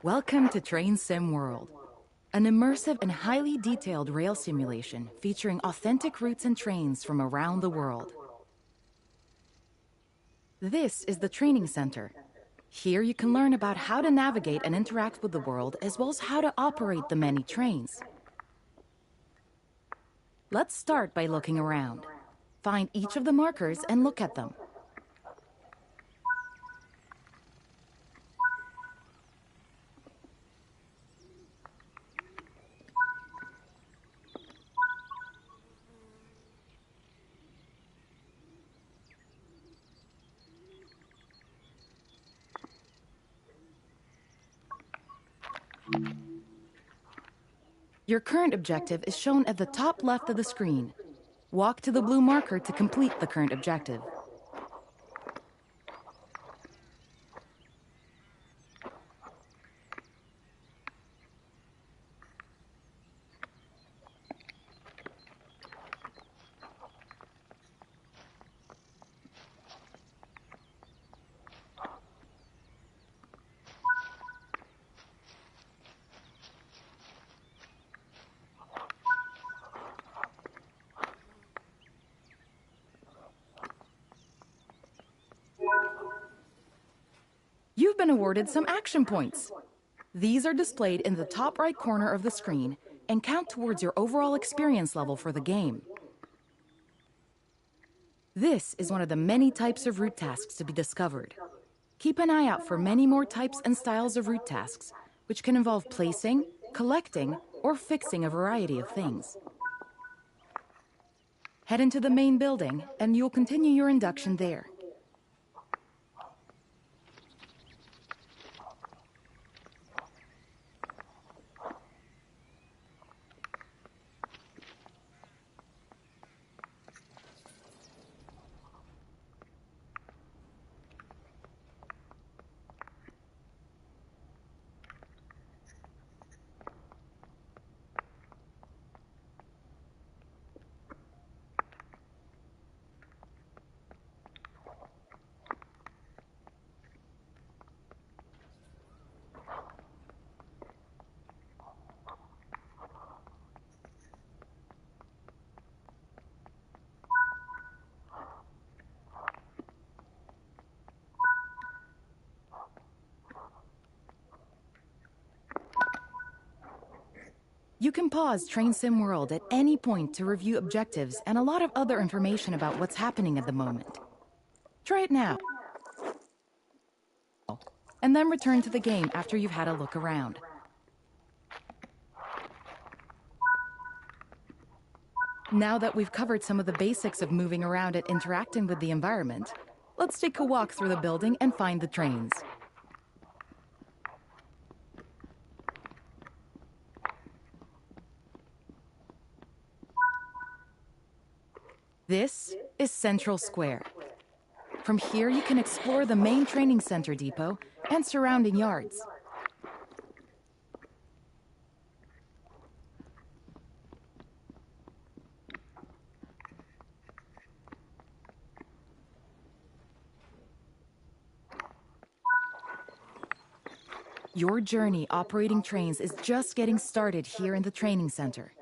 Welcome to Train Sim World, an immersive and highly detailed rail simulation featuring authentic routes and trains from around the world. This is the training center. Here you can learn about how to navigate and interact with the world, as well as how to operate the many trains. Let's start by looking around. Find each of the markers and look at them. Your current objective is shown at the top left of the screen. Walk to the blue marker to complete the current objective. You've been awarded some action points. These are displayed in the top right corner of the screen and count towards your overall experience level for the game. This is one of the many types of route tasks to be discovered. Keep an eye out for many more types and styles of route tasks, which can involve placing, collecting, or fixing a variety of things. Head into the main building, and you'll continue your induction there. You can pause Train Sim World at any point to review objectives and a lot of other information about what's happening at the moment. Try it now. And then return to the game after you've had a look around. Now that we've covered some of the basics of moving around and interacting with the environment, let's take a walk through the building and find the trains. This is Central Square. From here, you can explore the main training center depot and surrounding yards. Your journey operating trains is just getting started here in the training center.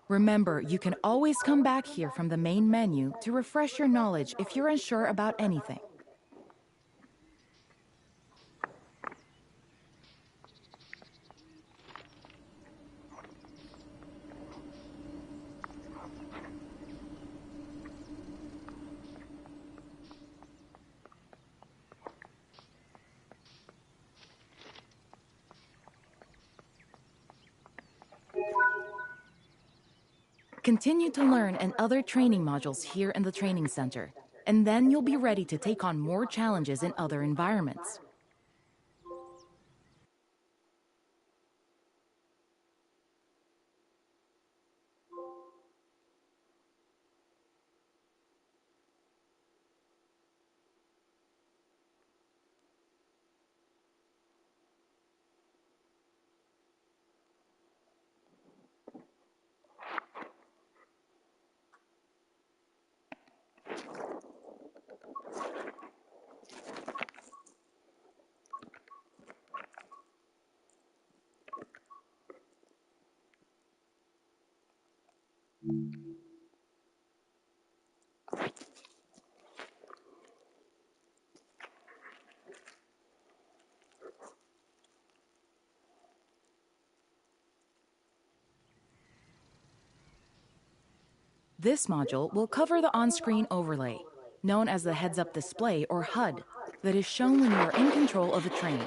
Remember, you can always come back here from the main menu to refresh your knowledge if you're unsure about anything. Continue to learn and other training modules here in the training center, and then you'll be ready to take on more challenges in other environments. This module will cover the on-screen overlay, known as the heads-up display or HUD, that is shown when you are in control of a train.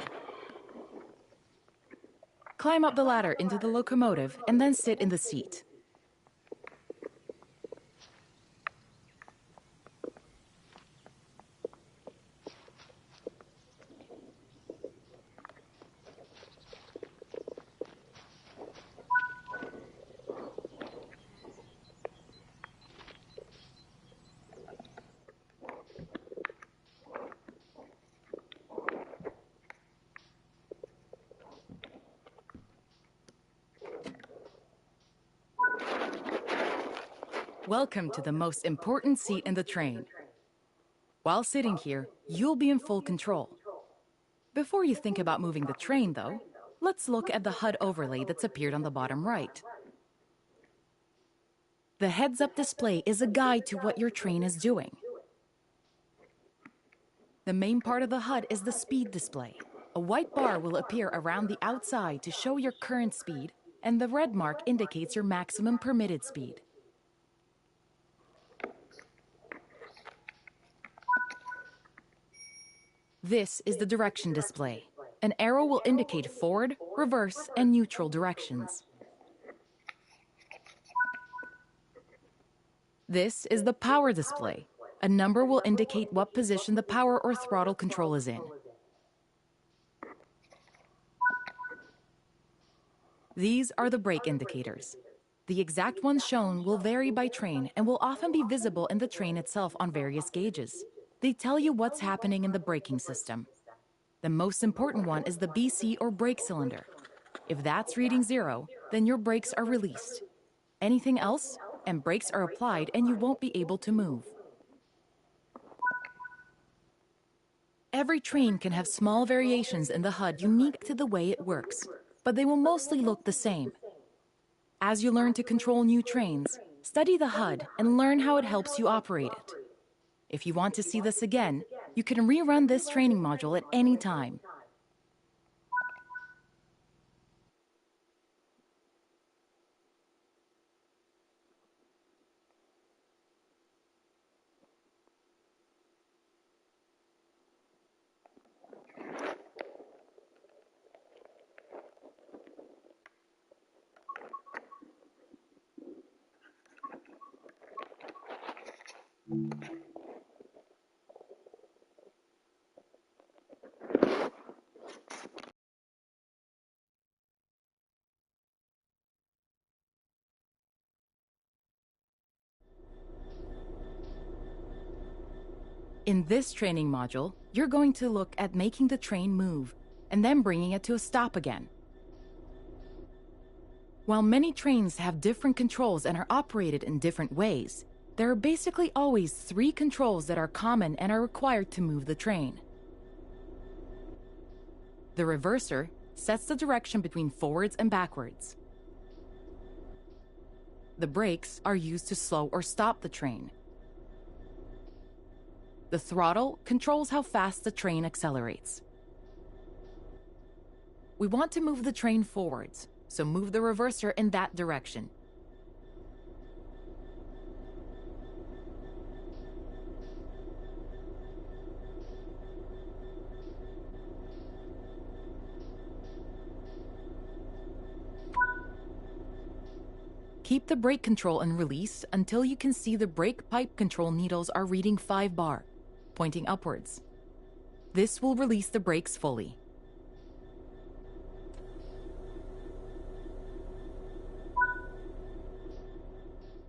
Climb up the ladder into the locomotive and then sit in the seat. Welcome to the most important seat in the train. While sitting here, you'll be in full control. Before you think about moving the train, though, let's look at the HUD overlay that's appeared on the bottom right. The heads-up display is a guide to what your train is doing. The main part of the HUD is the speed display. A white bar will appear around the outside to show your current speed, and the red mark indicates your maximum permitted speed. This is the direction display. An arrow will indicate forward, reverse, and neutral directions. This is the power display. A number will indicate what position the power or throttle control is in. These are the brake indicators. The exact ones shown will vary by train and will often be visible in the train itself on various gauges. They tell you what's happening in the braking system. The most important one is the BC or brake cylinder. If that's reading 0, then your brakes are released. Anything else, and brakes are applied and you won't be able to move. Every train can have small variations in the HUD unique to the way it works, but they will mostly look the same. As you learn to control new trains, study the HUD and learn how it helps you operate it. If you want to see this again, you can rerun this training module at any time. In this training module, you're going to look at making the train move and then bringing it to a stop again. While many trains have different controls and are operated in different ways, there are basically always 3 controls that are common and are required to move the train. The reverser sets the direction between forwards and backwards. The brakes are used to slow or stop the train. The throttle controls how fast the train accelerates. We want to move the train forwards, so move the reverser in that direction. Keep the brake control in release until you can see the brake pipe control needles are reading 5 bar, pointing upwards. This will release the brakes fully.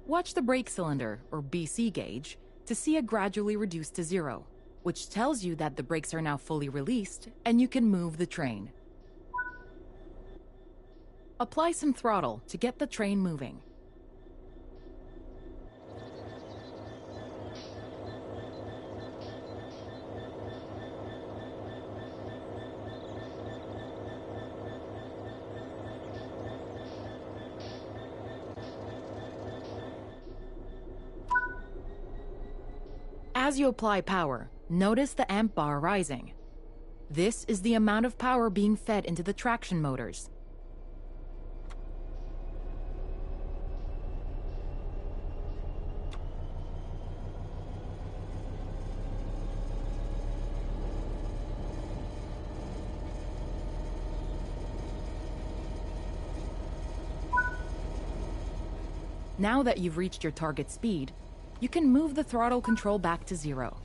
Watch the brake cylinder, or BC gauge, to see it gradually reduce to 0, which tells you that the brakes are now fully released and you can move the train. Apply some throttle to get the train moving. As you apply power, notice the amp bar rising. This is the amount of power being fed into the traction motors. Now that you've reached your target speed, you can move the throttle control back to 0.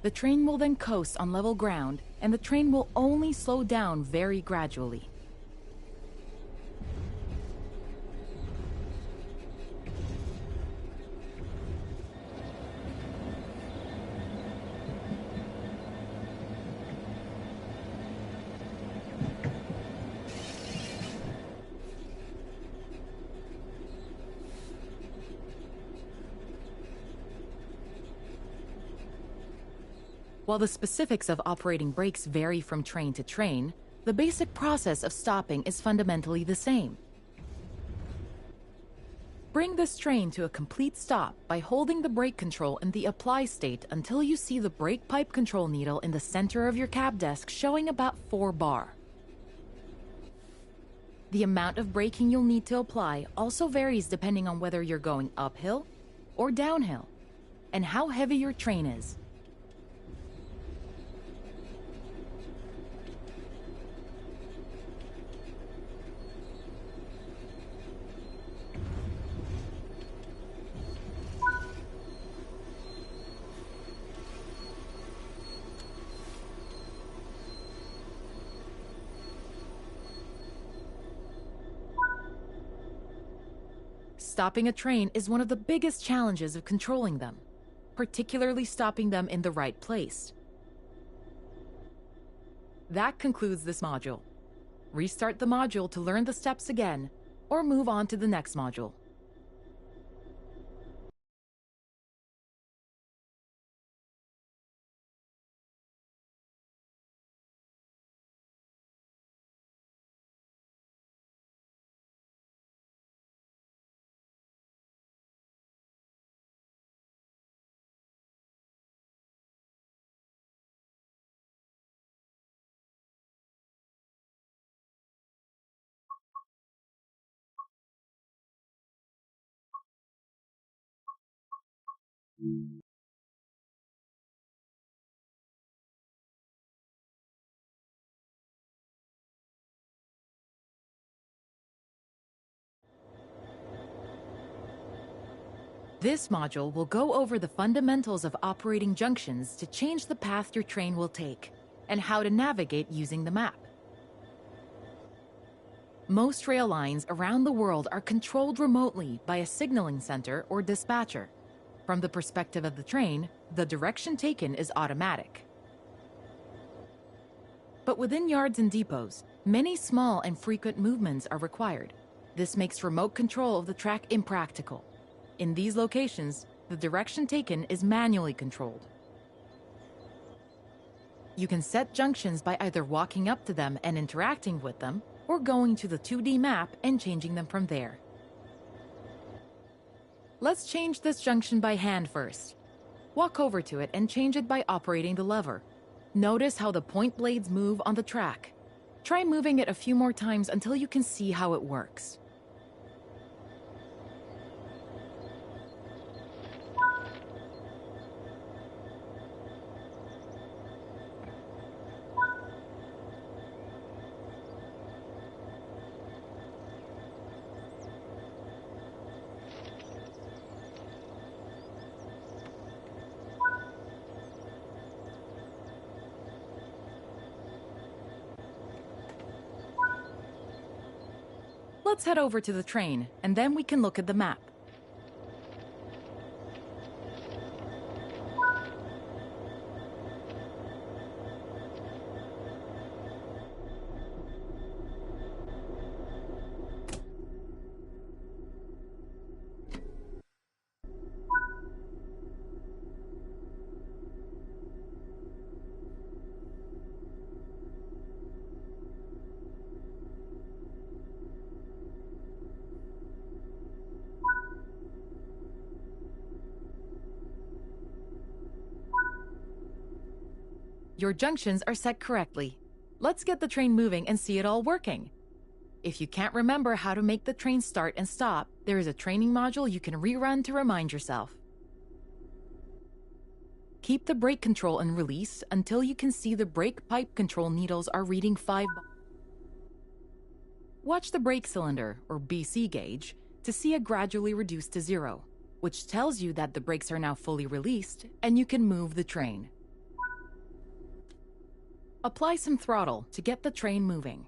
The train will then coast on level ground, and the train will only slow down very gradually. While the specifics of operating brakes vary from train to train, the basic process of stopping is fundamentally the same. Bring this train to a complete stop by holding the brake control in the apply state until you see the brake pipe control needle in the center of your cab desk showing about 4 bar. The amount of braking you'll need to apply also varies depending on whether you're going uphill or downhill, and how heavy your train is. Stopping a train is one of the biggest challenges of controlling them, particularly stopping them in the right place. That concludes this module. Restart the module to learn the steps again, or move on to the next module. This module will go over the fundamentals of operating junctions to change the path your train will take, and how to navigate using the map. Most rail lines around the world are controlled remotely by a signaling center or dispatcher. From the perspective of the train, the direction taken is automatic. But within yards and depots, many small and frequent movements are required. This makes remote control of the track impractical. In these locations, the direction taken is manually controlled. You can set junctions by either walking up to them and interacting with them, or going to the 2D map and changing them from there. Let's change this junction by hand first. Walk over to it and change it by operating the lever. Notice how the point blades move on the track. Try moving it a few more times until you can see how it works. Let's head over to the train, and then we can look at the map. Your junctions are set correctly. Let's get the train moving and see it all working. If you can't remember how to make the train start and stop, there is a training module you can rerun to remind yourself. Keep the brake control and release until you can see the brake pipe control needles are reading 5 bars. Watch the brake cylinder, or BC gauge, to see it gradually reduce to 0, which tells you that the brakes are now fully released and you can move the train. Apply some throttle to get the train moving.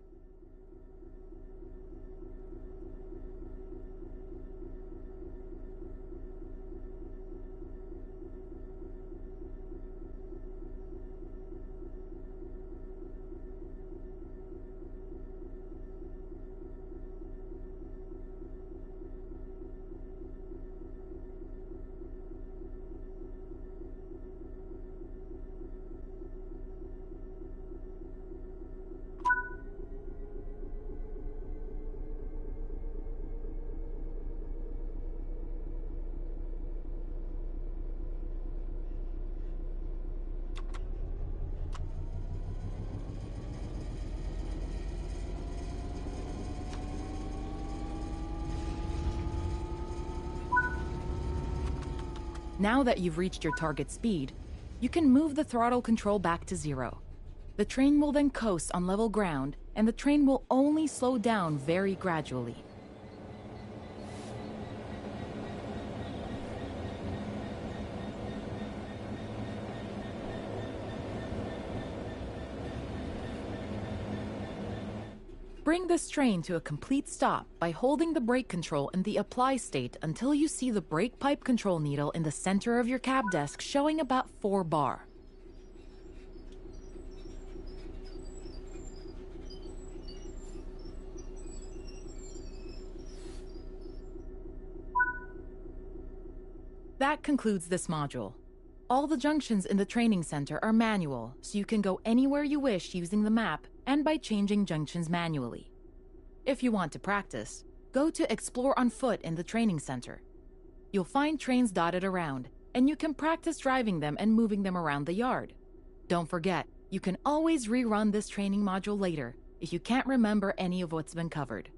Now that you've reached your target speed, you can move the throttle control back to 0. The train will then coast on level ground, and the train will only slow down very gradually. Bring this train to a complete stop by holding the brake control in the apply state until you see the brake pipe control needle in the center of your cab desk showing about 4 bar. That concludes this module. All the junctions in the training center are manual, so you can go anywhere you wish using the map and by changing junctions manually. If you want to practice, go to Explore on Foot in the training center. You'll find trains dotted around, and you can practice driving them and moving them around the yard. Don't forget, you can always rerun this training module later if you can't remember any of what's been covered.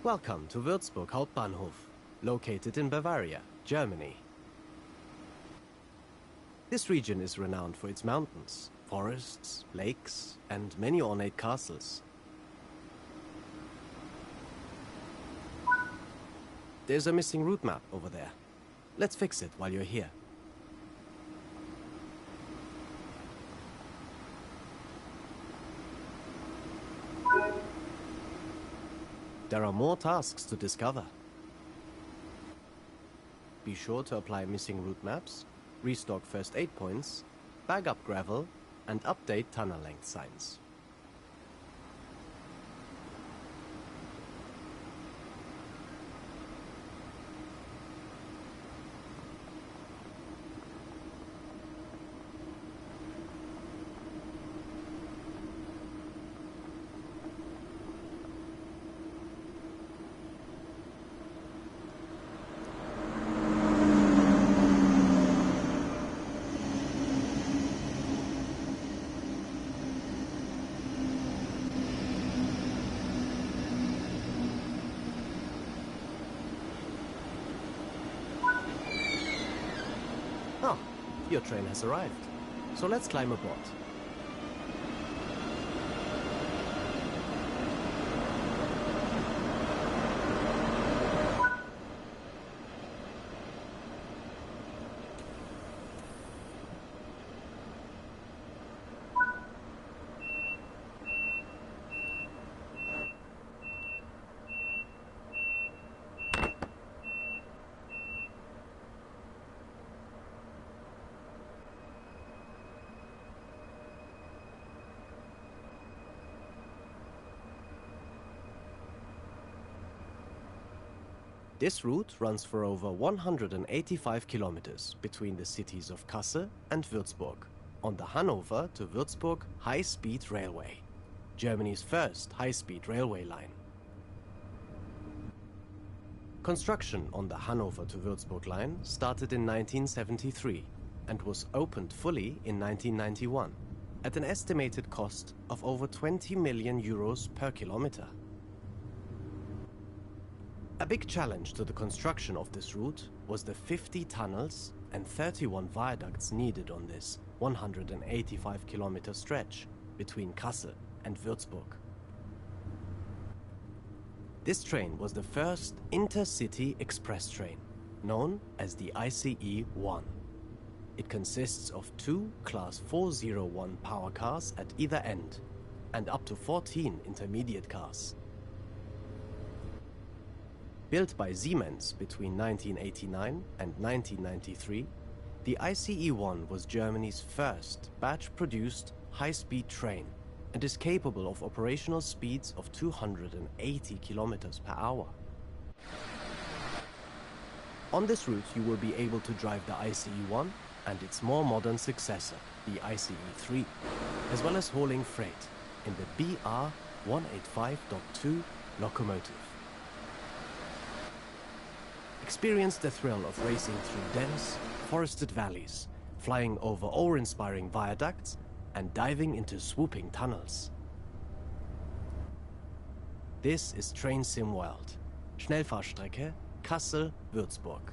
Welcome to Würzburg Hauptbahnhof, located in Bavaria, Germany. This region is renowned for its mountains, forests, lakes, and many ornate castles. There's a missing route map over there. Let's fix it while you're here. There are more tasks to discover. Be sure to apply missing route maps, restock first aid points, bag up gravel, and update tunnel length signs. Oh, your train has arrived. So let's climb aboard. This route runs for over 185 kilometers between the cities of Kassel and Würzburg on the Hanover to Würzburg high-speed railway, Germany's first high-speed railway line. Construction on the Hanover to Würzburg line started in 1973 and was opened fully in 1991 at an estimated cost of over 20 million euros per kilometer. A big challenge to the construction of this route was the 50 tunnels and 31 viaducts needed on this 185-kilometer stretch between Kassel and Würzburg. This train was the first intercity express train, known as the ICE-1. It consists of 2 Class 401 power cars at either end and up to 14 intermediate cars. Built by Siemens between 1989 and 1993, the ICE-1 was Germany's first batch-produced high-speed train and is capable of operational speeds of 280 kilometers per hour. On this route, you will be able to drive the ICE-1 and its more modern successor, the ICE-3, as well as hauling freight in the BR 185.2 locomotive. Experience the thrill of racing through dense, forested valleys flying over awe-inspiring viaducts and diving into swooping tunnels. This is Train Sim World. Schnellfahrstrecke Kassel-Würzburg.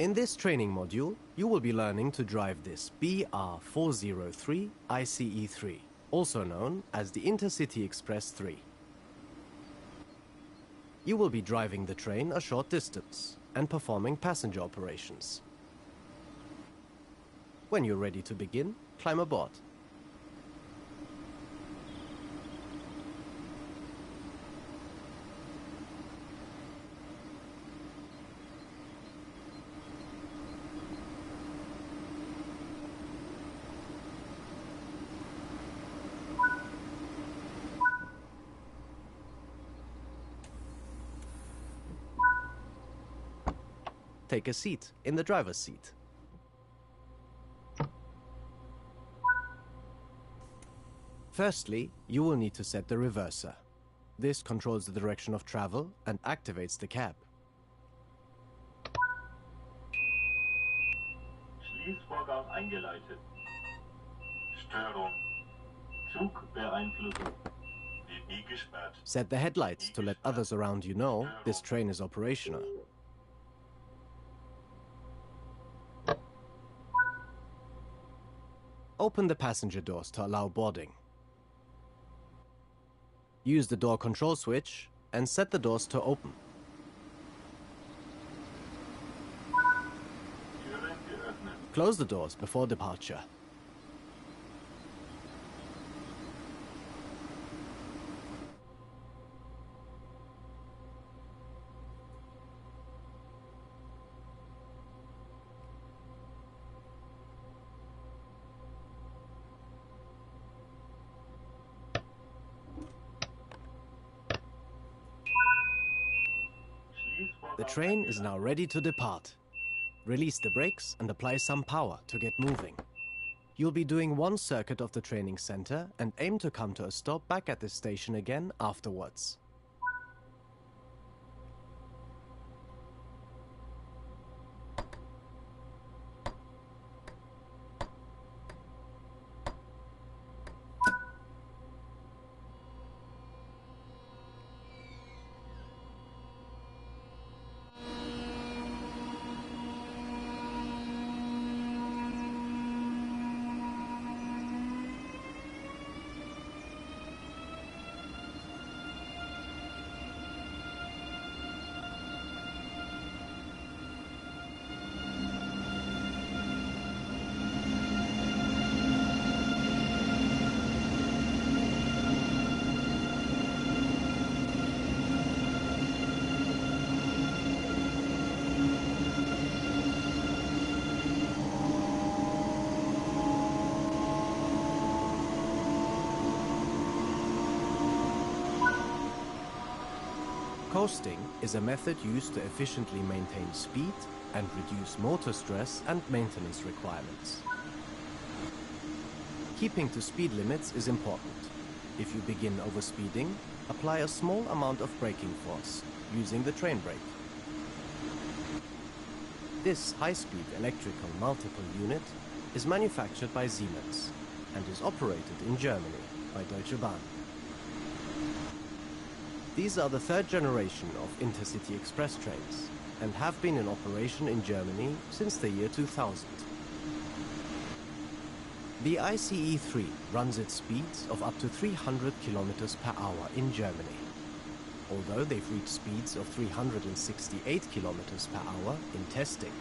In this training module, you will be learning to drive this BR403 ICE3, also known as the Intercity Express 3. You will be driving the train a short distance and performing passenger operations. When you're ready to begin, climb aboard. Take a seat in the driver's seat. Firstly, you will need to set the reverser. This controls the direction of travel and activates the cab. Schließvorgang eingeleitet. Störung. Zugbeeinflussung. DB gesperrt. Set the headlights to let others around you know this train is operational. Open the passenger doors to allow boarding. Use the door control switch and set the doors to open. Türen geöffnet. Close the doors before departure. The train is now ready to depart. Release the brakes and apply some power to get moving. You'll be doing one circuit of the training center and aim to come to a stop back at this station again afterwards. Coasting is a method used to efficiently maintain speed and reduce motor stress and maintenance requirements. Keeping to speed limits is important. If you begin overspeeding, apply a small amount of braking force using the train brake. This high-speed electrical multiple unit is manufactured by Siemens and is operated in Germany by Deutsche Bahn. These are the third generation of Intercity Express trains and have been in operation in Germany since the year 2000. The ICE3 runs at speeds of up to 300 kilometers per hour in Germany, although they've reached speeds of 368 kilometers per hour in testing.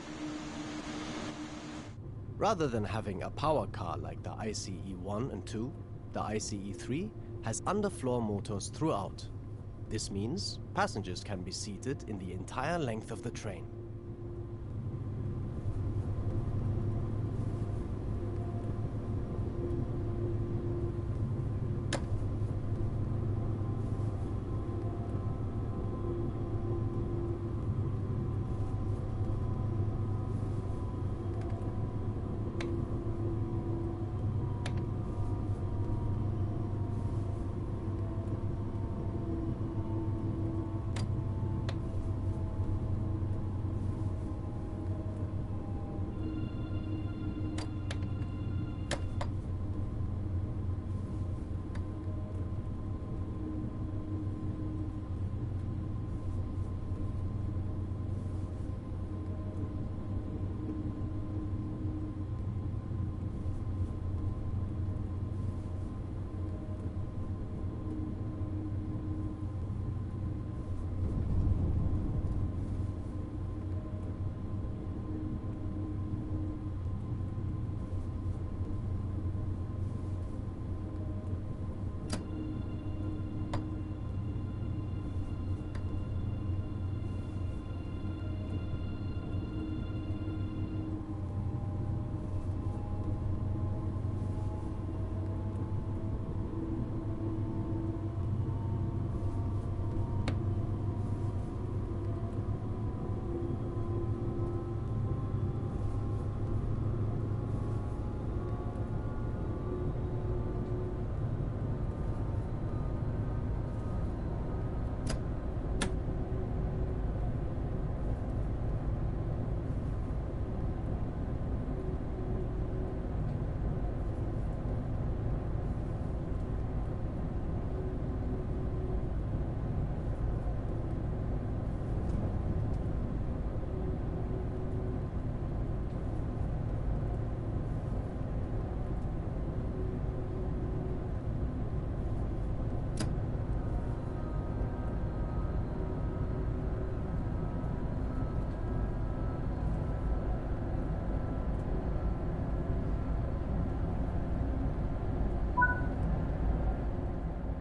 Rather than having a power car like the ICE1 and 2, the ICE3 has underfloor motors throughout. This means passengers can be seated in the entire length of the train.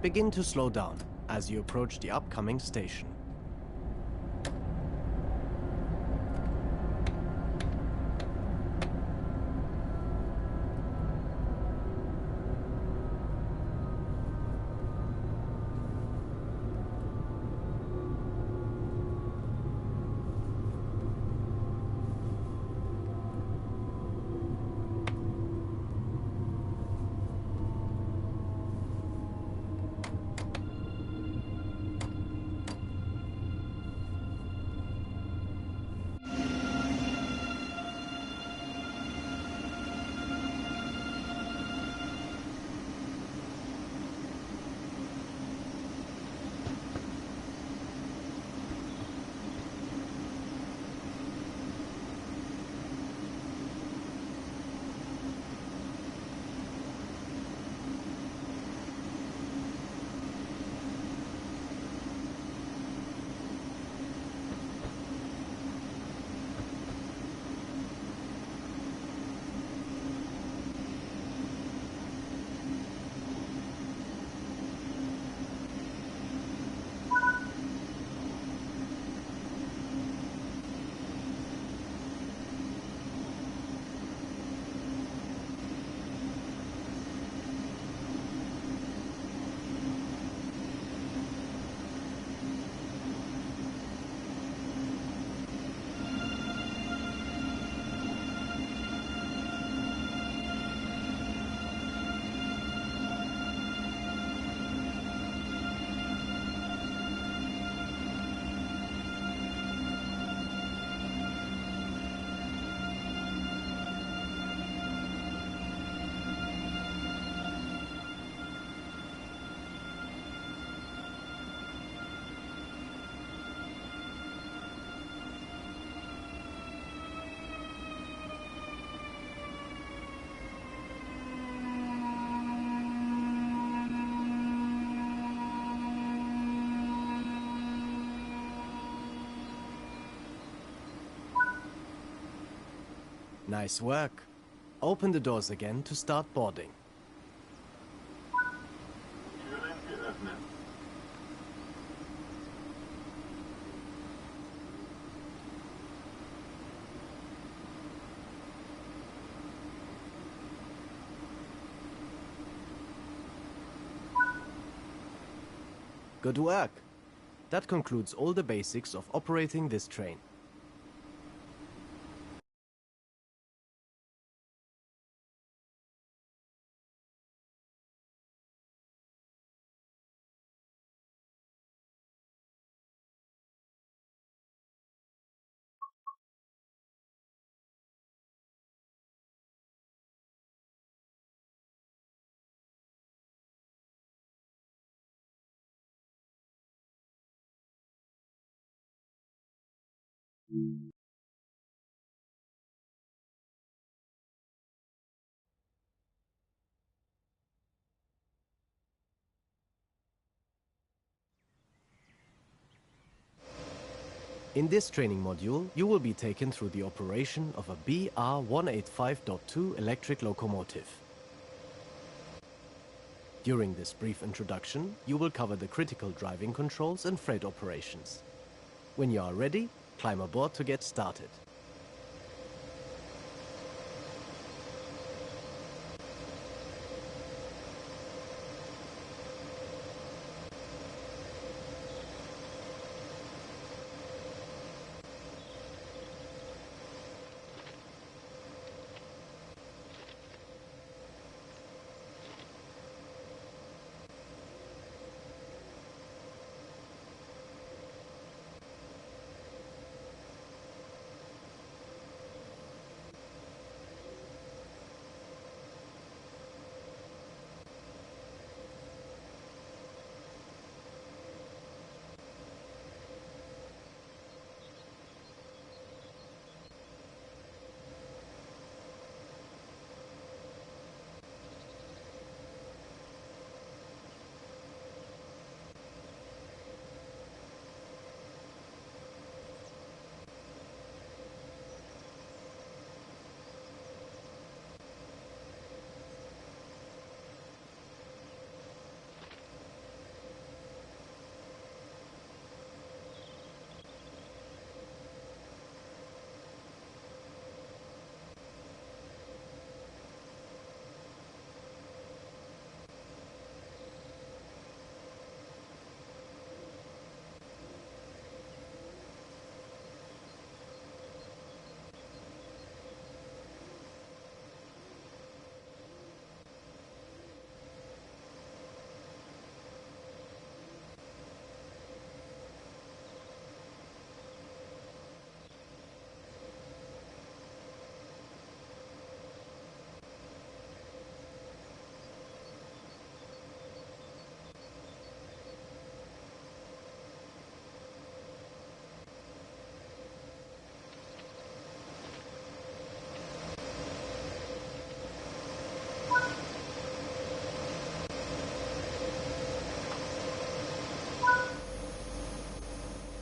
Begin to slow down as you approach the upcoming station. Nice work. Open the doors again to start boarding. Türen geöffnet. Good work. That concludes all the basics of operating this train. In this training module, you will be taken through the operation of a BR-185.2 electric locomotive. During this brief introduction, you will cover the critical driving controls and freight operations. When you are ready, climb aboard to get started.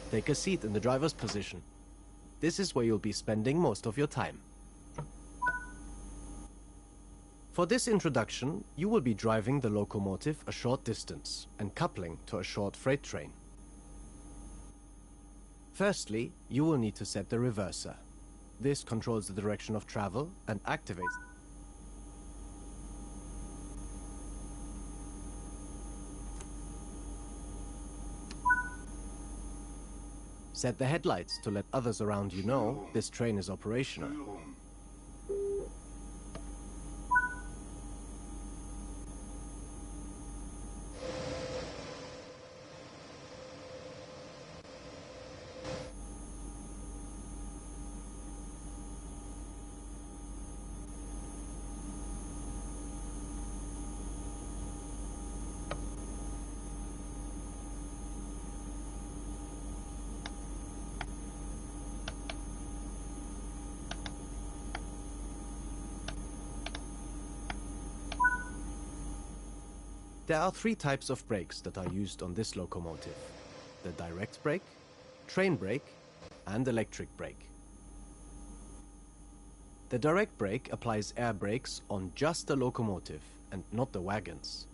Take a seat in the driver's position. This is where you'll be spending most of your time. For this introduction, you will be driving the locomotive a short distance and coupling to a short freight train. Firstly, you will need to set the reverser. This controls the direction of travel and activates. Set the headlights to let others around you know this train is operational. There are three types of brakes that are used on this locomotive: the direct brake, train brake, and electric brake. The direct brake applies air brakes on just the locomotive and not the wagons.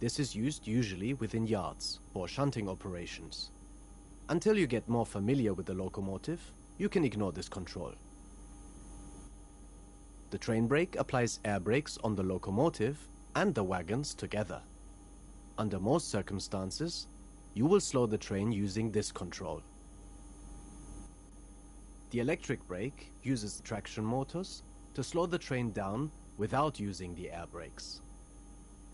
This is used usually within yards or shunting operations. Until you get more familiar with the locomotive, you can ignore this control. The train brake applies air brakes on the locomotive and the wagons together. Under most circumstances, you will slow the train using this control. The electric brake uses traction motors to slow the train down without using the air brakes.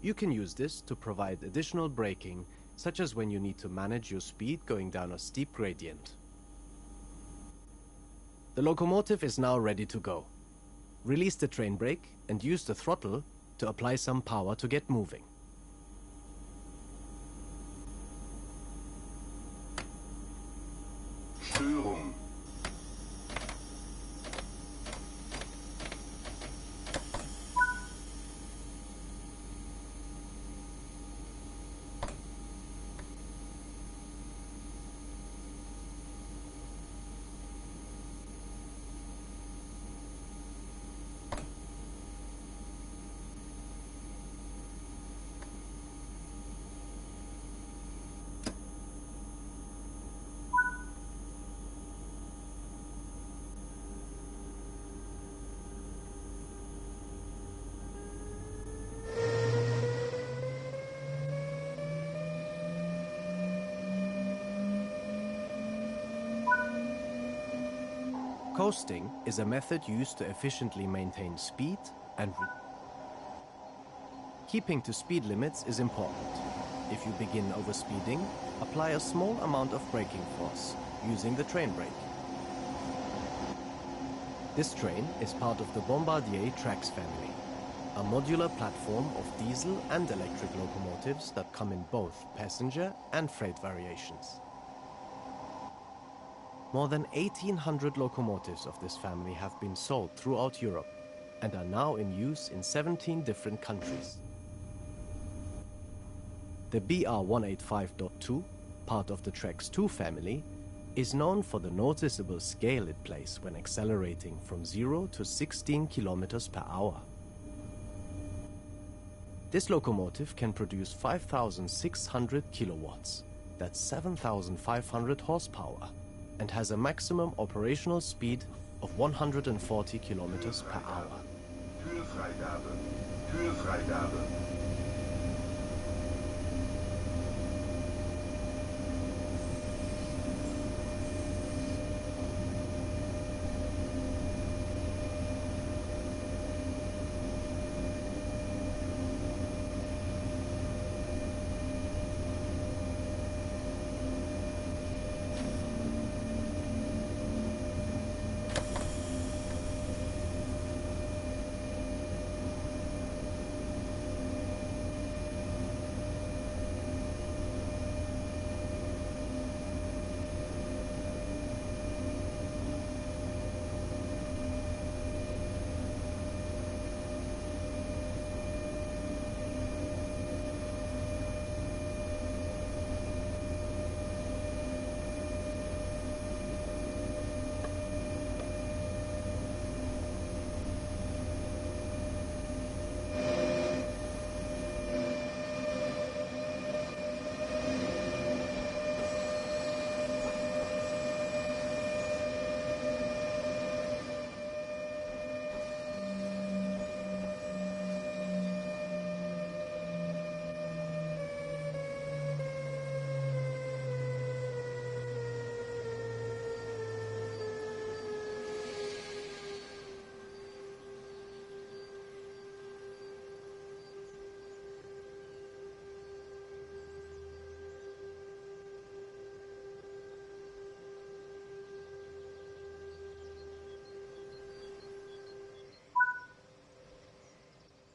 You can use this to provide additional braking, such as when you need to manage your speed going down a steep gradient. The locomotive is now ready to go. Release the train brake and use the throttle to apply some power to get moving. Störung. Coasting is a method used to efficiently maintain speed and keeping to speed limits is important. If you begin overspeeding, apply a small amount of braking force using the train brake. This train is part of the Bombardier Trax family, a modular platform of diesel and electric locomotives that come in both passenger and freight variations. More than 1,800 locomotives of this family have been sold throughout Europe and are now in use in 17 different countries. The BR185.2, part of the Trax 2 family, is known for the noticeable scale it plays when accelerating from 0 to 16 kilometers per hour. This locomotive can produce 5,600 kilowatts, that's 7,500 horsepower, and has a maximum operational speed of 140 kilometers per hour. Türfreigabe. Türfreigabe.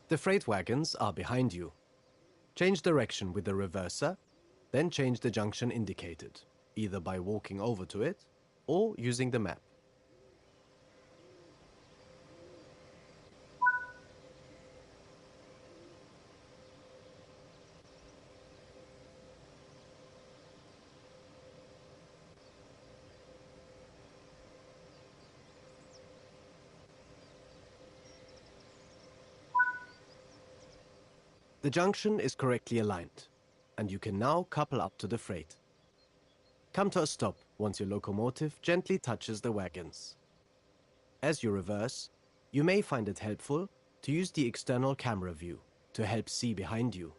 The freight wagons are behind you. Change direction with the reverser, then change the junction indicated, either by walking over to it or using the map. The junction is correctly aligned, and you can now couple up to the freight. Come to a stop once your locomotive gently touches the wagons. As you reverse, you may find it helpful to use the external camera view to help see behind you.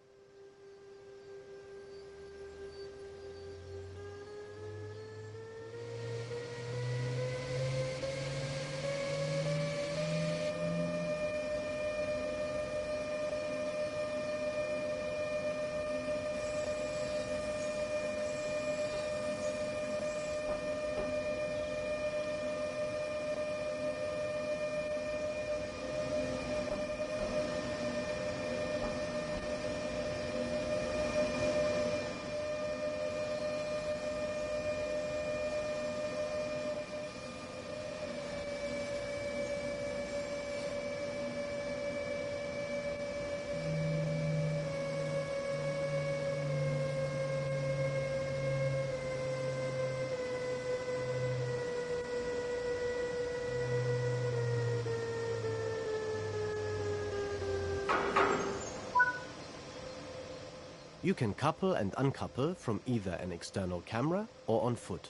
You can couple and uncouple from either an external camera or on foot.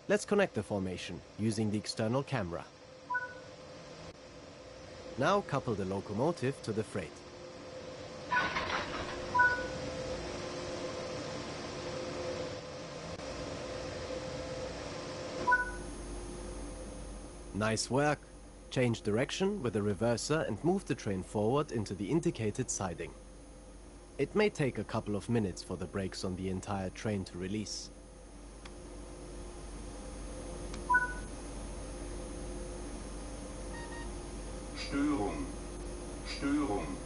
Let's connect the formation using the external camera. Now couple the locomotive to the freight. Nice work! Change direction with the reverser and move the train forward into the indicated siding. It may take a couple of minutes for the brakes on the entire train to release. Störung. Störung.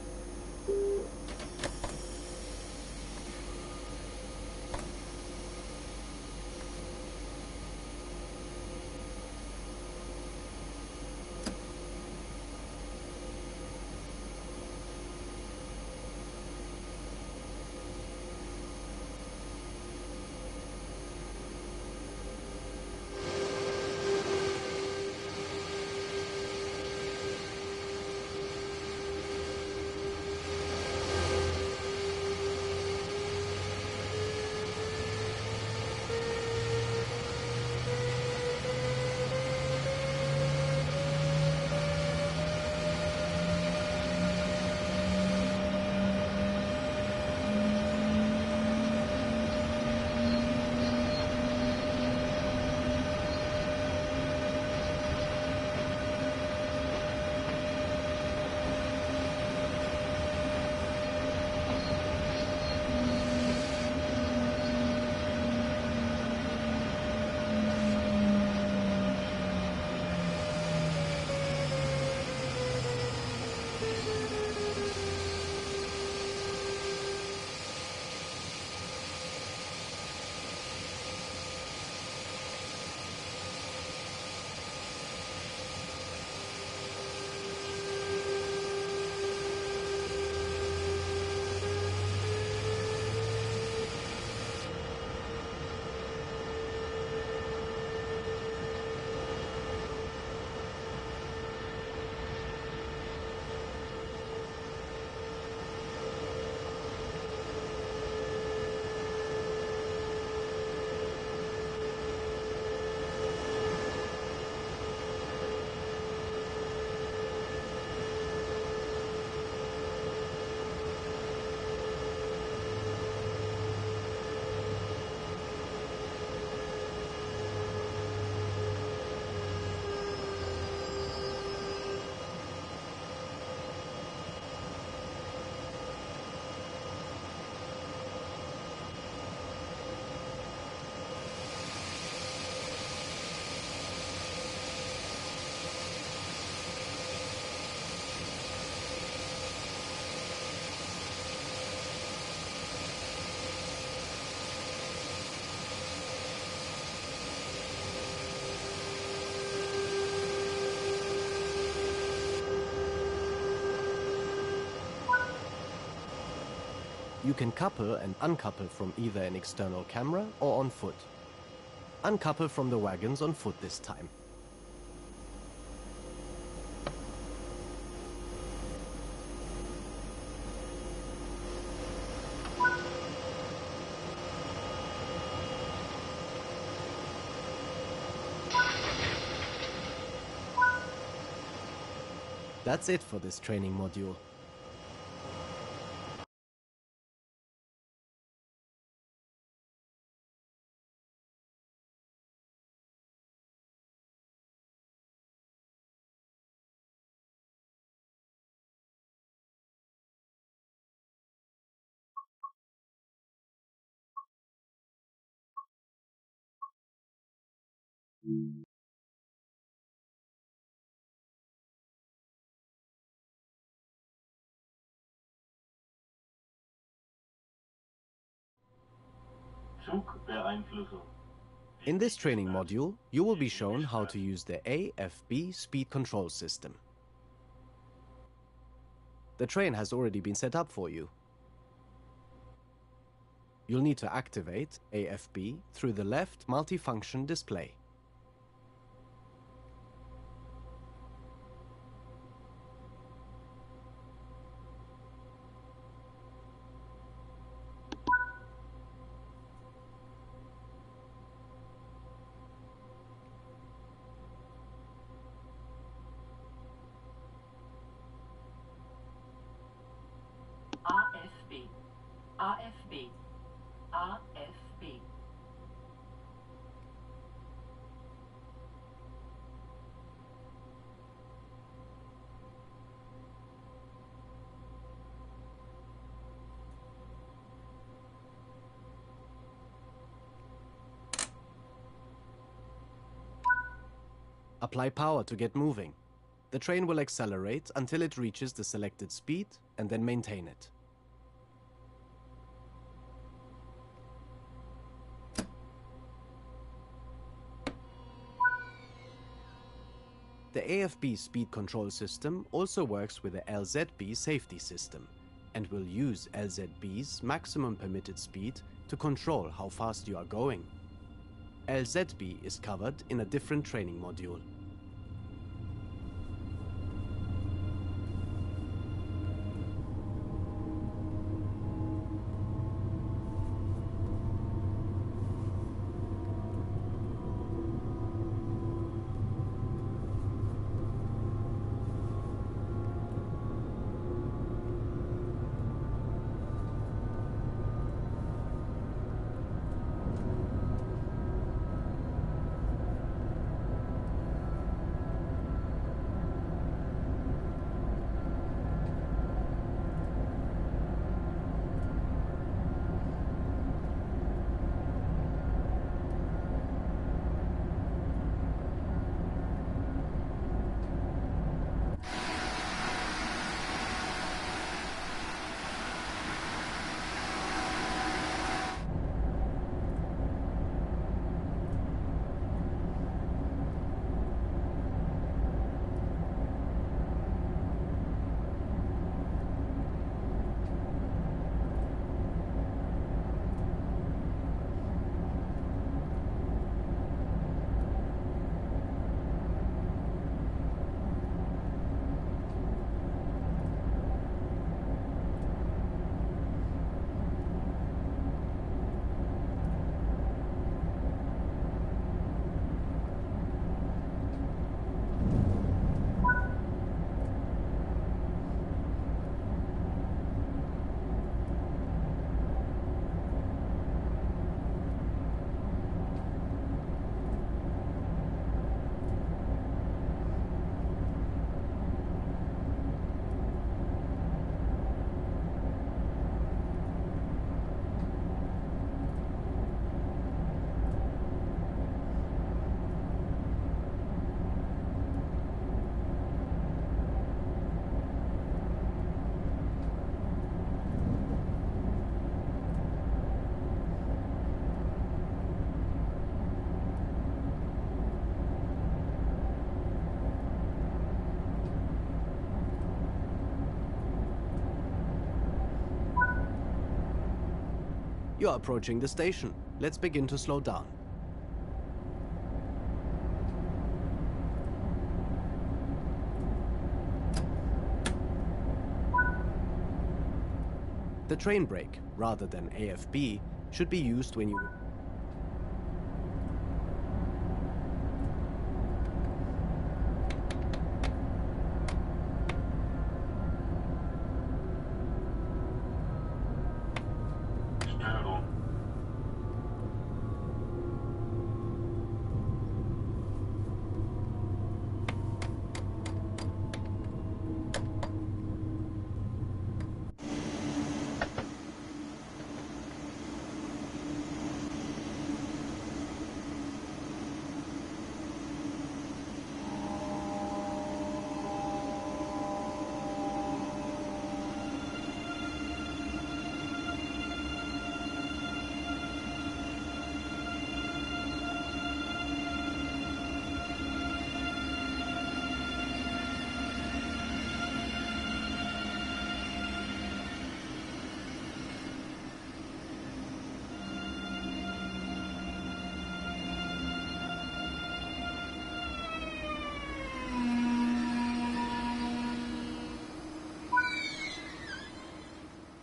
You can couple and uncouple from either an external camera or on foot. Uncouple from the wagons on foot this time. That's it for this training module. Zugbeeinflussung. In this training module, you will be shown how to use the AFB speed control system. The train has already been set up for you. You'll need to activate AFB through the left multifunction display. AFB. AFB. Apply power to get moving. The train will accelerate until it reaches the selected speed and then maintain it. The AFB speed control system also works with the LZB safety system and will use LZB's maximum permitted speed to control how fast you are going. LZB is covered in a different training module. You are approaching the station. Let's begin to slow down. The train brake, rather than AFB, should be used when you... Störung.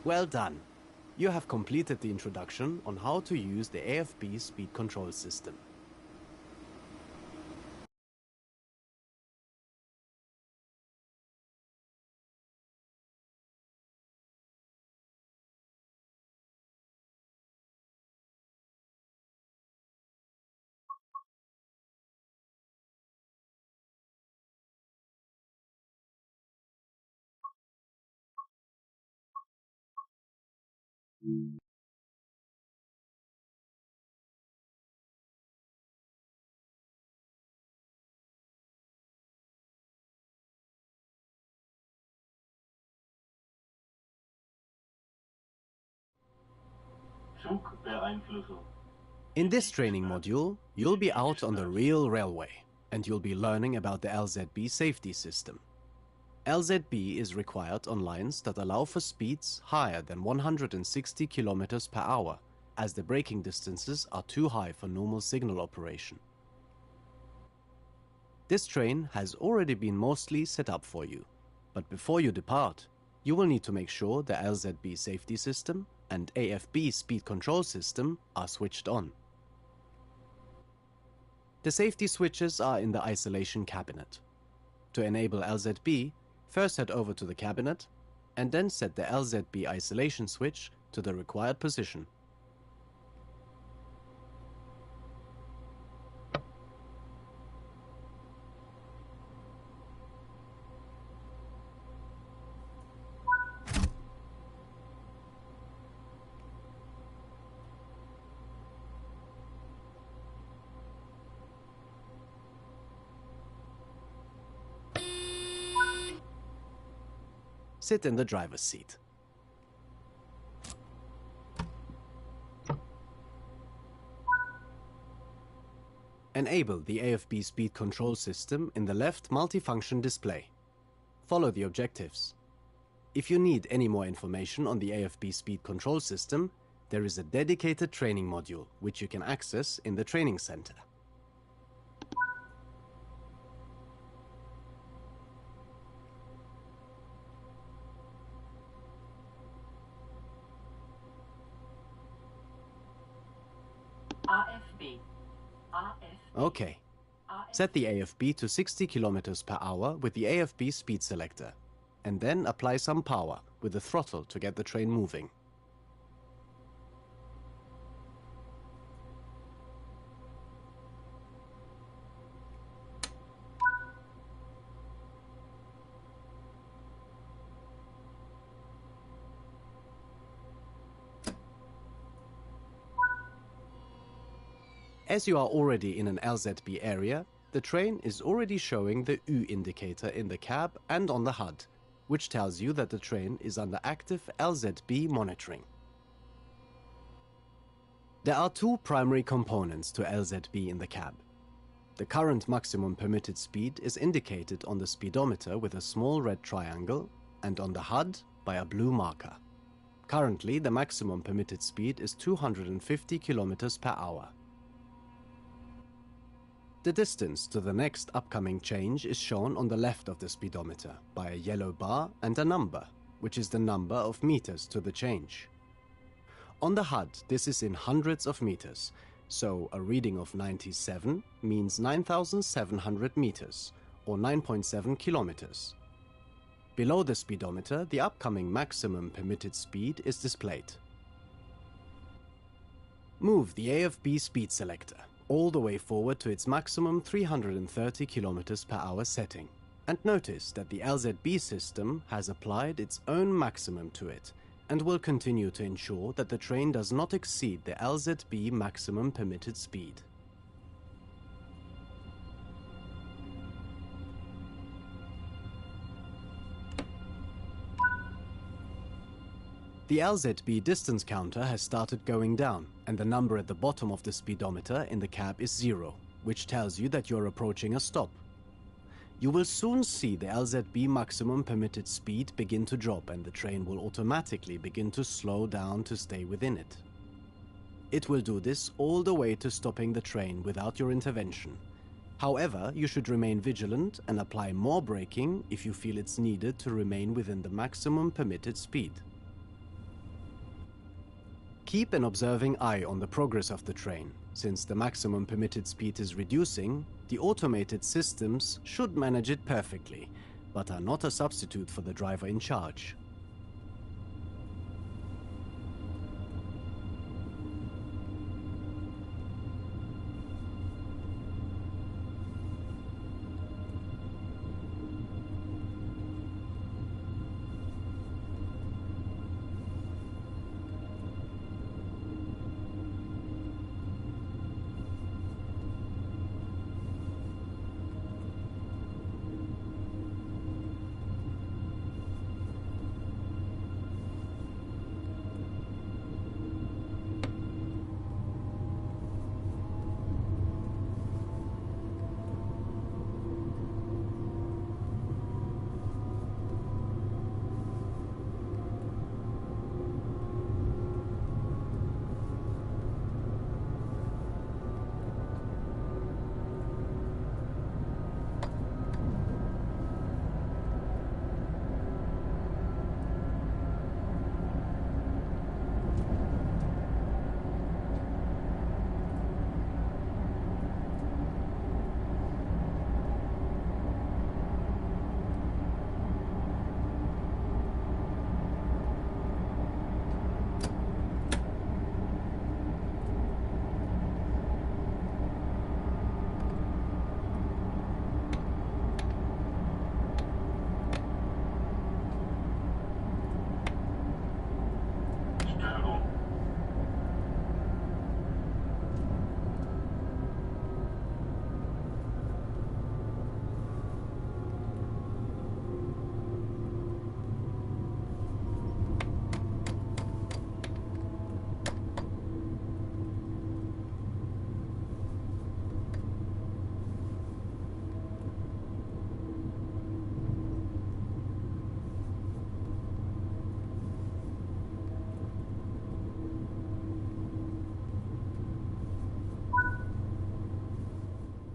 Well done. You have completed the introduction on how to use the AFB speed control system. Zugbeeinflussung. In this training module, you'll be out on the real railway, and you'll be learning about the LZB safety system. LZB is required on lines that allow for speeds higher than 160 kilometers per hour, as the braking distances are too high for normal signal operation. This train has already been mostly set up for you, but before you depart, you will need to make sure the LZB safety system and AFB speed control system are switched on. The safety switches are in the isolation cabinet. To enable LZB, first head over to the cabinet and then set the LZB isolation switch to the required position. Sit in the driver's seat. Enable the AFB speed control system in the left multifunction display. Follow the objectives. If you need any more information on the AFB speed control system, there is a dedicated training module which you can access in the training center. AFB. AFB. Okay. Set the AFB to 60 kilometers per hour with the AFB speed selector, and then apply some power with the throttle to get the train moving. As you are already in an LZB area, the train is already showing the U indicator in the cab and on the HUD, which tells you that the train is under active LZB monitoring. There are two primary components to LZB in the cab. The current maximum permitted speed is indicated on the speedometer with a small red triangle and on the HUD by a blue marker. Currently, the maximum permitted speed is 250 kilometers per hour. The distance to the next upcoming change is shown on the left of the speedometer by a yellow bar and a number, which is the number of meters to the change. On the HUD, this is in hundreds of meters, so a reading of 97 means 9,700 meters, or 9.7 kilometers. Below the speedometer, the upcoming maximum permitted speed is displayed. Move the AFB speed selector all the way forward to its maximum 330 km per hour setting, and notice that the LZB system has applied its own maximum to it and will continue to ensure that the train does not exceed the LZB maximum permitted speed. The LZB distance counter has started going down, and the number at the bottom of the speedometer in the cab is 0, which tells you that you're approaching a stop. You will soon see the LZB maximum permitted speed begin to drop, and the train will automatically begin to slow down to stay within it. It will do this all the way to stopping the train without your intervention. However, you should remain vigilant and apply more braking if you feel it's needed to remain within the maximum permitted speed. Keep an observing eye on the progress of the train. Since the maximum permitted speed is reducing, the automated systems should manage it perfectly, but are not a substitute for the driver in charge.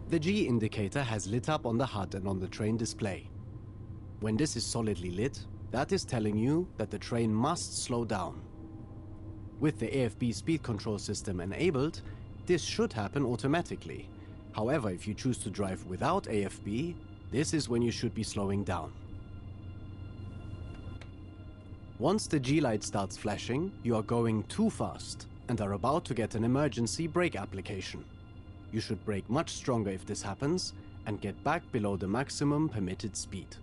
The G indicator has lit up on the HUD and on the train display. When this is solidly lit, that is telling you that the train must slow down. With the AFB speed control system enabled, this should happen automatically. However, if you choose to drive without AFB, this is when you should be slowing down. Once the G light starts flashing, you are going too fast and are about to get an emergency brake application. You should brake much stronger if this happens and get back below the maximum permitted speed.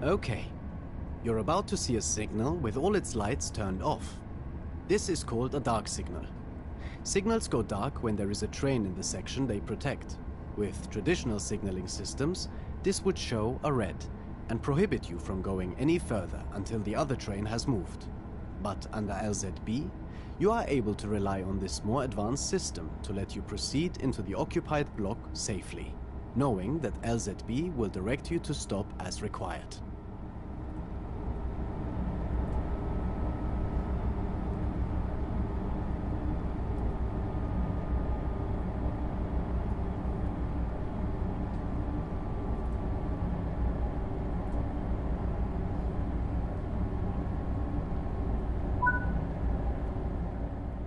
Okay, you're about to see a signal with all its lights turned off. This is called a dark signal. Signals go dark when there is a train in the section they protect. With traditional signaling systems, this would show a red and prohibit you from going any further until the other train has moved. But under LZB, you are able to rely on this more advanced system to let you proceed into the occupied block safely, knowing that LZB will direct you to stop as required.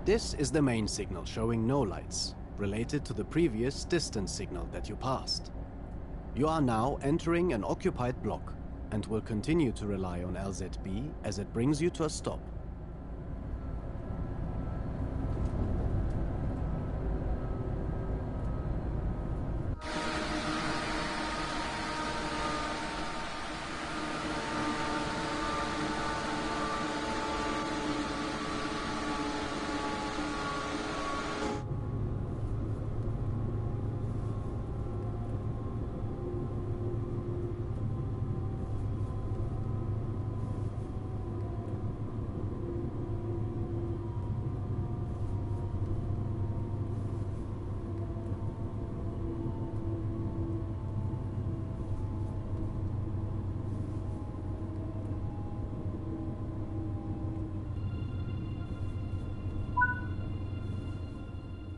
This is the main signal showing no lights, related to the previous distance signal that you passed. You are now entering an occupied block and will continue to rely on LZB as it brings you to a stop.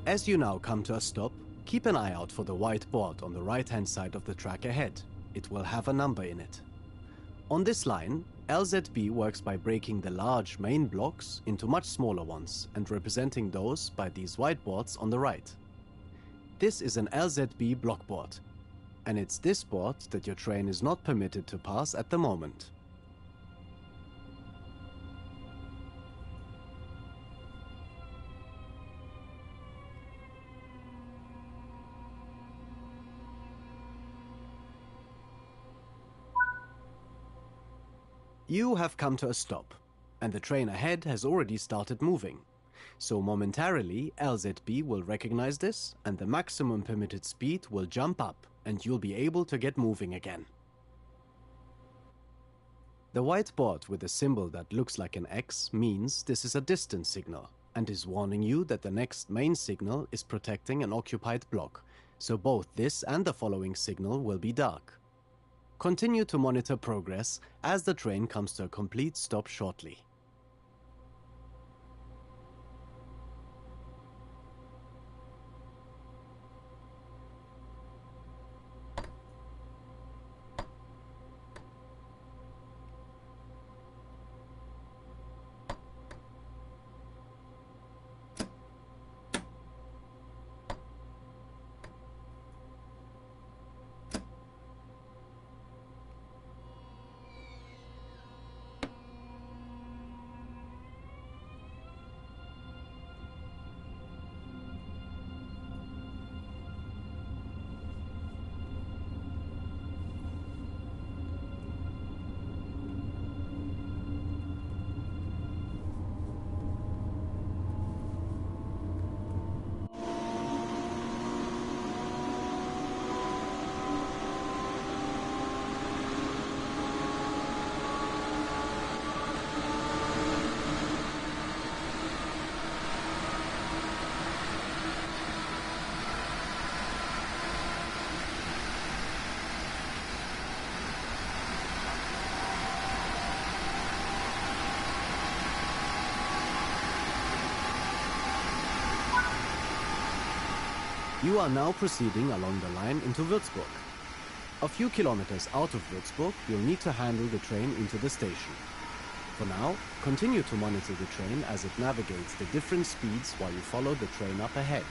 As you now come to a stop, keep an eye out for the white board on the right-hand side of the track ahead. It will have a number in it. On this line, LZB works by breaking the large main blocks into much smaller ones and representing those by these white boards on the right. This is an LZB block board, and it's this board that your train is not permitted to pass at the moment. You have come to a stop, and the train ahead has already started moving. So momentarily, LZB will recognize this, and the maximum permitted speed will jump up, and you'll be able to get moving again. The white board with a symbol that looks like an X means this is a distance signal and is warning you that the next main signal is protecting an occupied block, so both this and the following signal will be dark. Continue to monitor progress as the train comes to a complete stop shortly. You are now proceeding along the line into Würzburg. A few kilometers out of Würzburg, you'll need to handle the train into the station. For now, continue to monitor the train as it navigates the different speeds while you follow the train up ahead.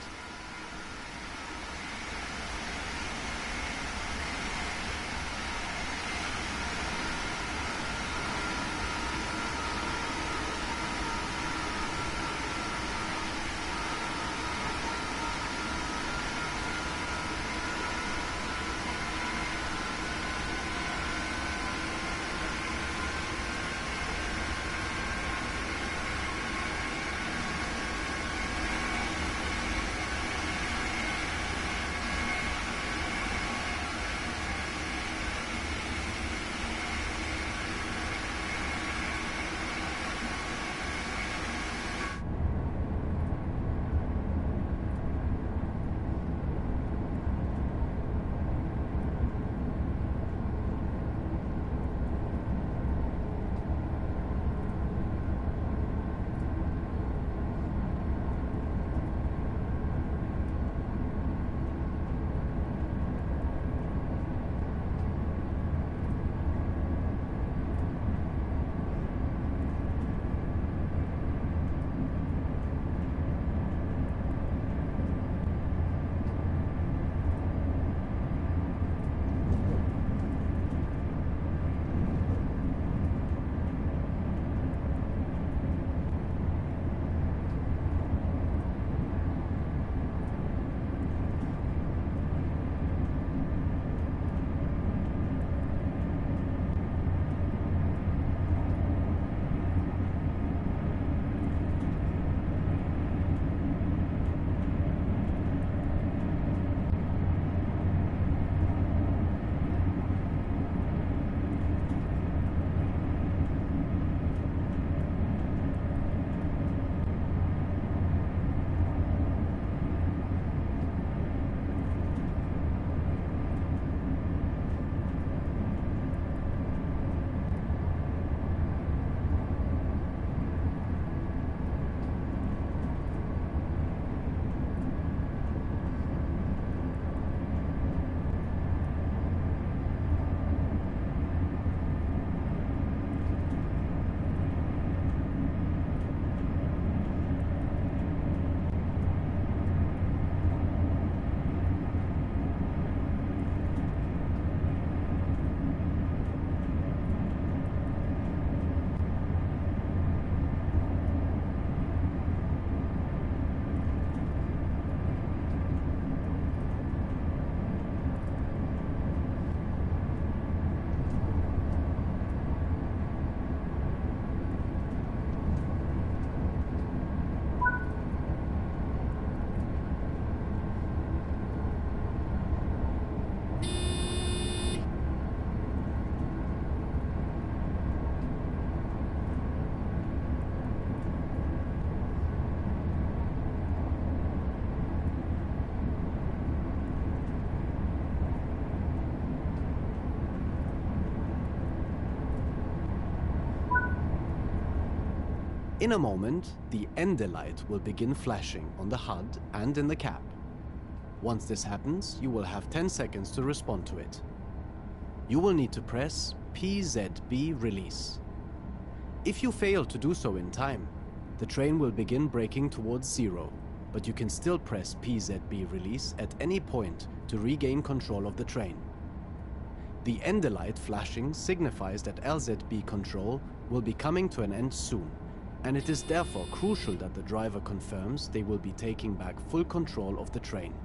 In a moment, the ender light will begin flashing on the HUD and in the cab. Once this happens, you will have 10 seconds to respond to it. You will need to press PZB release. If you fail to do so in time, the train will begin braking towards zero, but you can still press PZB release at any point to regain control of the train. The ender light flashing signifies that LZB control will be coming to an end soon, and it is therefore crucial that the driver confirms they will be taking back full control of the train.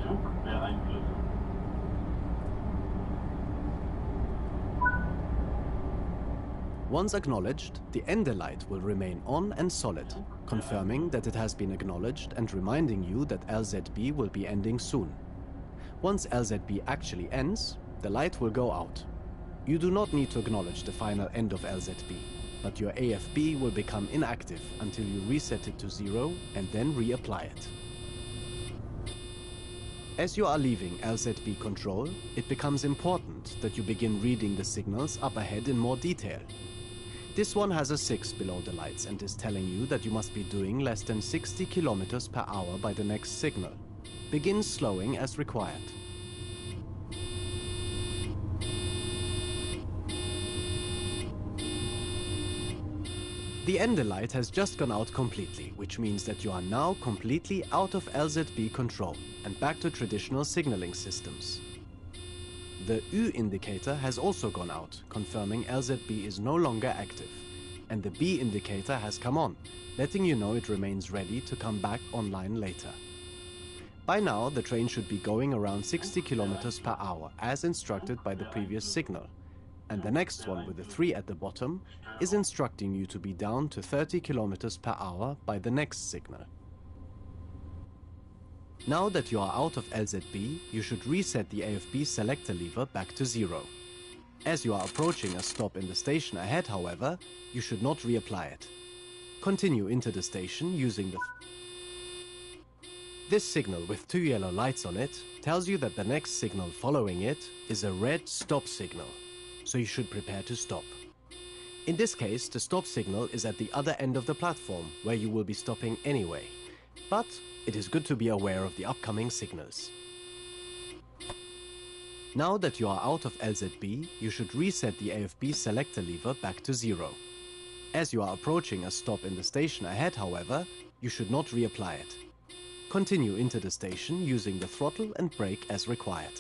Zugbeeinflussung. Once acknowledged, the ender light will remain on and solid, confirming that it has been acknowledged and reminding you that LZB will be ending soon. Once LZB actually ends, the light will go out. You do not need to acknowledge the final end of LZB, but your AFB will become inactive until you reset it to zero and then reapply it. As you are leaving LZB control, it becomes important that you begin reading the signals up ahead in more detail. This one has a 6 below the lights and is telling you that you must be doing less than 60 km per hour by the next signal. Begin slowing as required. The ender light has just gone out completely, which means that you are now completely out of LZB control and back to traditional signaling systems. The U indicator has also gone out, confirming LZB is no longer active, and the B indicator has come on, letting you know it remains ready to come back online later. By now, the train should be going around 60 km per hour as instructed by the previous signal, and the next one with the 3 at the bottom is instructing you to be down to 30 km per hour by the next signal. Now that you are out of LZB, you should reset the AFB selector lever back to zero. As you are approaching a stop in the station ahead, however, you should not reapply it. Continue into the station using the... This signal with 2 yellow lights on it tells you that the next signal following it is a red stop signal, so you should prepare to stop. In this case, the stop signal is at the other end of the platform, where you will be stopping anyway. But it is good to be aware of the upcoming signals. Now that you are out of LZB, you should reset the AFB selector lever back to zero. As you are approaching a stop in the station ahead, however, you should not reapply it. Continue into the station using the throttle and brake as required.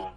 Störung.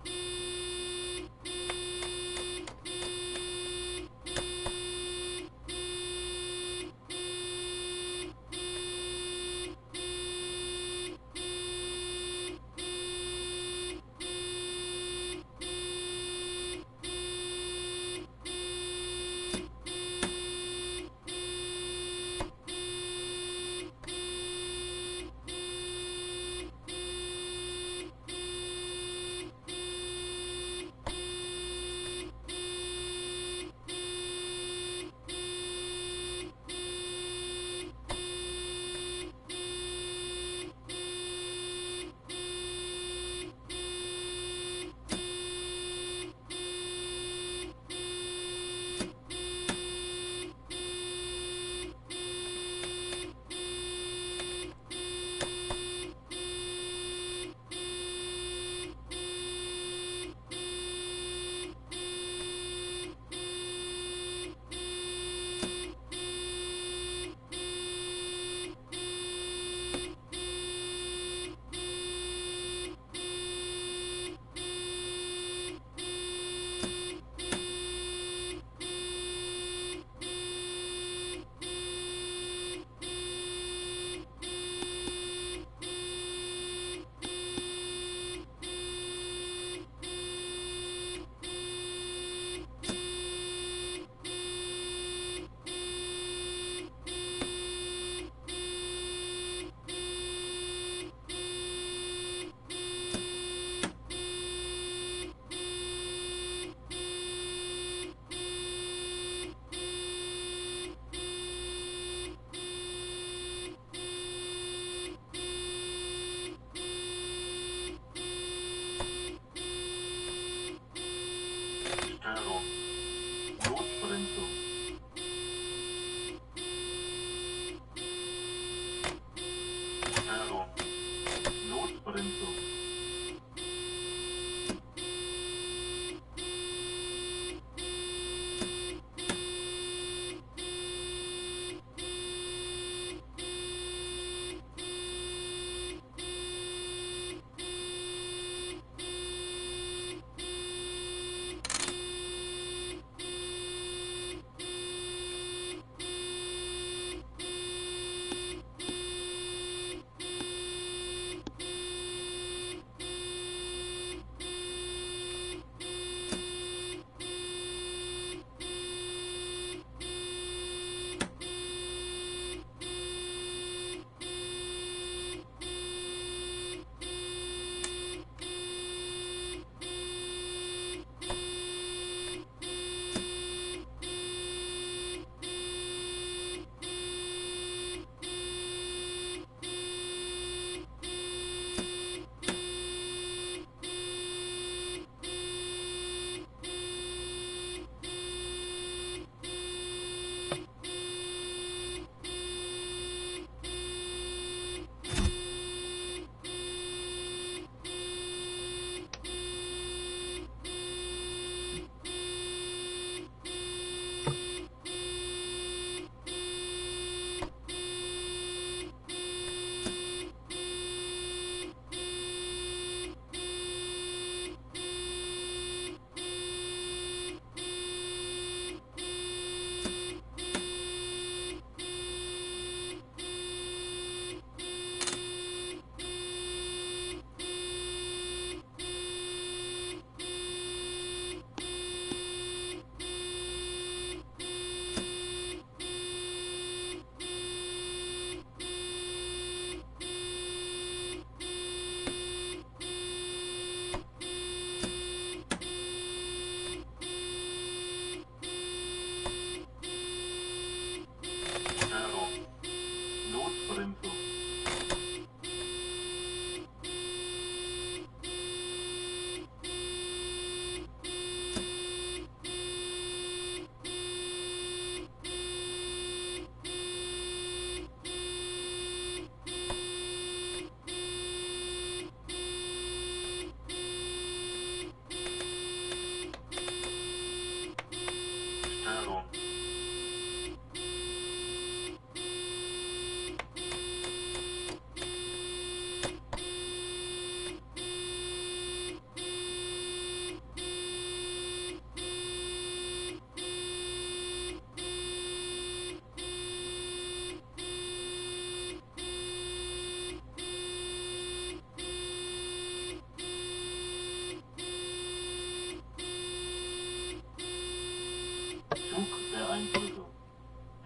Zugbeeinflussung.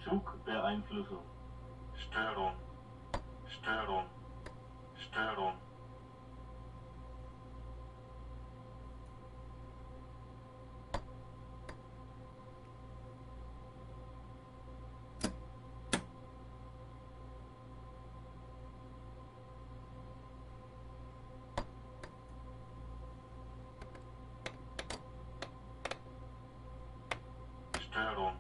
Zugbeeinflussung. Störung. Störung. Störung. Störung.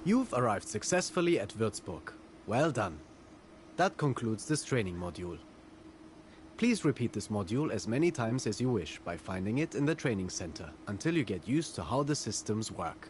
You've arrived successfully at Würzburg. Well done. That concludes this training module. Please repeat this module as many times as you wish by finding it in the training center until you get used to how the systems work.